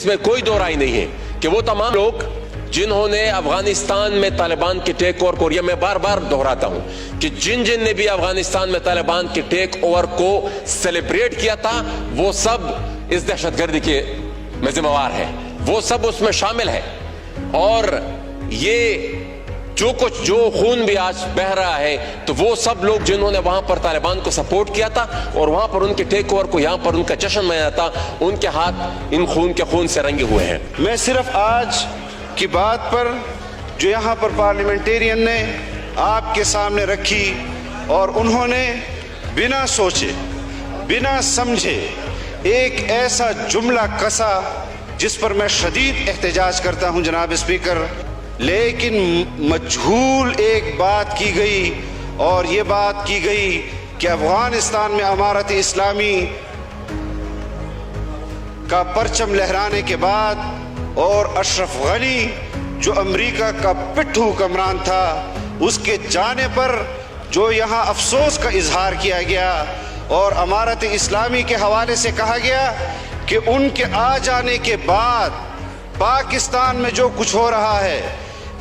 इसमें कोई दो राय नहीं है कि वो तमाम लोग जिन्होंने अफगानिस्तान में तालिबान के टेक ओवर को, मैं बार बार दोहराता हूं कि जिन जिन ने भी अफगानिस्तान में तालिबान के टेक ओवर को सेलिब्रेट किया था, वो सब इस दहशतगर्दी के में जिम्मेवार है, वो सब उसमें शामिल है। और ये जो खून भी आज बह रहा है, तो वो सब लोग जिन्होंने वहां पर तालिबान को सपोर्ट किया था और वहां पर उनके टेक ओवर को, यहां पर उनका जश्न मनाया था, उनके हाथ इन खून के खून से रंगे हुए हैं। मैं सिर्फ आज की बात पर जो यहाँ पर पार्लियामेंटेरियन ने आपके सामने रखी और उन्होंने बिना सोचे बिना समझे एक ऐसा जुमला कसा जिस पर मैं शदीद एहतजाज करता हूँ जनाब स्पीकर। लेकिन मजहूल एक बात की गई और ये बात की गई कि अफगानिस्तान में अमारत इस्लामी का परचम लहराने के बाद और अशरफ गनी जो अमेरिका का पिट्ठू हुक्मरान था, उसके जाने पर जो यहाँ अफसोस का इजहार किया गया और अमारत इस्लामी के हवाले से कहा गया कि उनके आ जाने के बाद पाकिस्तान में जो कुछ हो रहा है,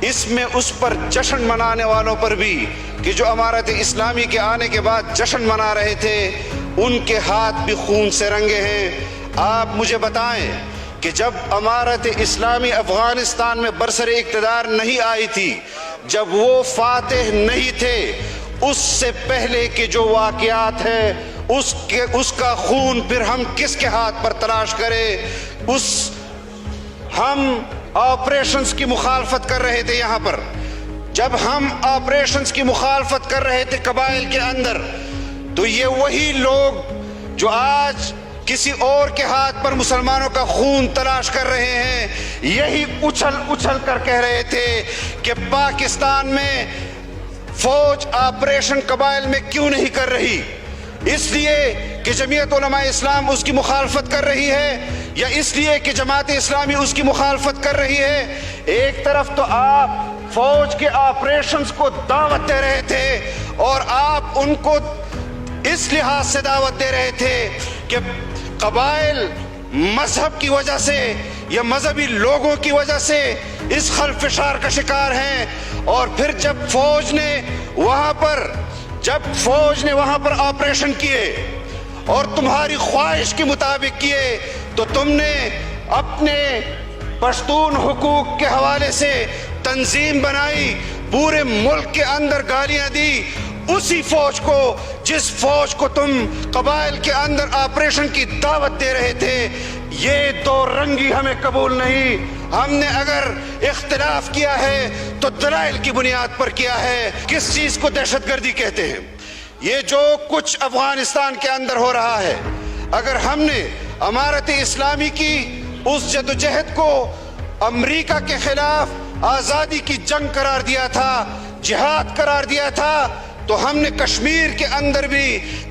इसमें उस पर जश्न मनाने वालों पर भी कि जो अमारत इस्लामी के आने के बाद जश्न मना रहे थे, उनके हाथ भी खून से रंगे हैं। आप मुझे बताएं कि जब अमारत इस्लामी अफगानिस्तान में बरसरे इक़्तिदार नहीं आई थी, जब वो फातिह नहीं थे, उससे पहले के जो वाक़यात हैं उसका खून फिर हम किसके हाथ पर तलाश करें। हम ऑपरेशंस की मुखालफत कर रहे थे यहाँ पर, जब हम ऑपरेशंस की मुखालफत कर रहे थे कबाइल के अंदर, तो ये वही लोग जो आज किसी और के हाथ पर मुसलमानों का खून तलाश कर रहे हैं, यही उछल उछल कर कह रहे थे कि पाकिस्तान में फौज ऑपरेशन कबाइल में क्यों नहीं कर रही, इसलिए कि जमीयत उलमा इस्लाम उसकी मुखालफत कर रही है या इसलिए कि जमात इस्लामी उसकी मुखालफत कर रही है। एक तरफ तो आप फौज के ऑपरेशंस को दावत दे रहे थे और आप उनको इस लिहाज से दावत दे रहे थे कि कबाइल मजहब की वजह से या मजहबी लोगों की वजह से इस खलफिशार का शिकार हैं। और फिर जब फौज ने वहां पर ऑपरेशन किए और तुम्हारी ख्वाहिश के मुताबिक किए, तो तुमने अपने पश्तून हुकूक के हवाले से तंजीम बनाई, पूरे मुल्क के अंदर गालियां दी उसी फौज को जिस फौज को तुम कबाइल के अंदर ऑपरेशन की दावत दे रहे थे। ये दो रंगी हमें कबूल नहीं। हमने अगर इख्तिलाफ किया है तो दलाइल की बुनियाद पर किया है। किस चीज को दहशतगर्दी कहते हैं? ये जो कुछ अफगानिस्तान के अंदर हो रहा है, अगर हमने अमारत इस्लामी की उस जदोजहद को अमेरिका के खिलाफ आजादी की जंग करार दिया था, जिहाद करार दिया था, तो हमने कश्मीर के अंदर भी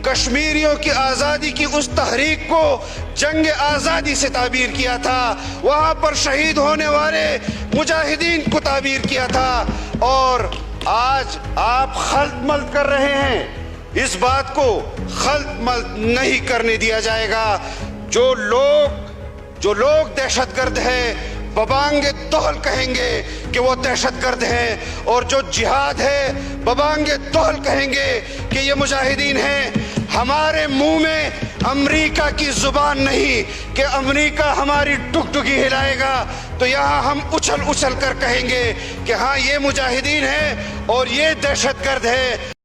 कश्मीरियों की आज़ादी की उस तहरीक को जंग आज़ादी से ताबीर किया था, वहाँ पर शहीद होने वाले मुजाहिदीन को ताबीर किया था। और आज आप खल्त मल्त कर रहे हैं, इस बात को खल्त मल्त नहीं करने दिया जाएगा। जो लोग दहशतगर्द हैं, बबांगे तोहल कहेंगे कि वो दहशतगर्द हैं, और जो जिहाद है बबांगे तोहल कहेंगे कि ये मुजाहिदीन हैं। हमारे मुंह में अमेरिका की जुबान नहीं कि अमेरिका हमारी टुकटुकी हिलाएगा, तो यहाँ हम उछल उछल कर कहेंगे कि हाँ ये मुजाहिदीन हैं और ये दहशतगर्द है।